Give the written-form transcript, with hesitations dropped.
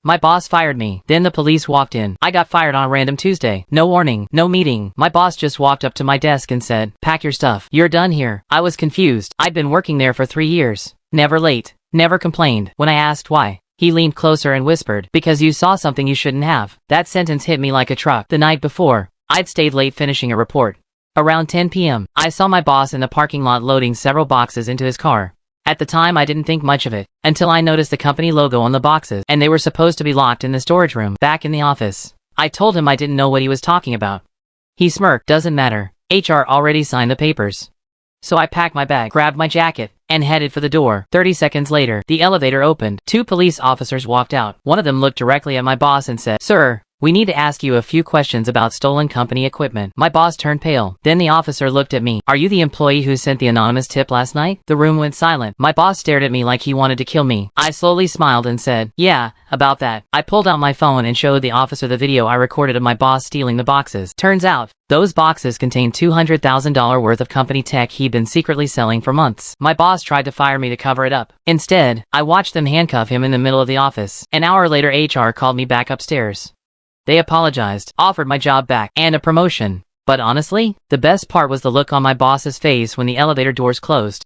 My boss fired me. Then the police walked in. I got fired on a random Tuesday. No warning, no meeting. My boss just walked up to my desk and said, "Pack your stuff. You're done here." I was confused. I'd been working there for 3 years. Never late. Never complained. When I asked why, he leaned closer and whispered, "Because you saw something you shouldn't have." That sentence hit me like a truck. The night before, I'd stayed late finishing a report. Around 10 p.m., I saw my boss in the parking lot loading several boxes into his car. At the time I didn't think much of it, until I noticed the company logo on the boxes, and they were supposed to be locked in the storage room, back in the office. I told him I didn't know what he was talking about. He smirked. "Doesn't matter. HR already signed the papers." So I packed my bag, grabbed my jacket, and headed for the door. 30 seconds later, the elevator opened. 2 police officers walked out. One of them looked directly at my boss and said, "Sir, we need to ask you a few questions about stolen company equipment." My boss turned pale. Then the officer looked at me. "Are you the employee who sent the anonymous tip last night?" The room went silent. My boss stared at me like he wanted to kill me. I slowly smiled and said, "Yeah, about that." I pulled out my phone and showed the officer the video I recorded of my boss stealing the boxes. Turns out, those boxes contained $200,000 worth of company tech he'd been secretly selling for months. My boss tried to fire me to cover it up. Instead, I watched them handcuff him in the middle of the office. An hour later, HR called me back upstairs. They apologized, offered my job back, and a promotion. But honestly, the best part was the look on my boss's face when the elevator doors closed.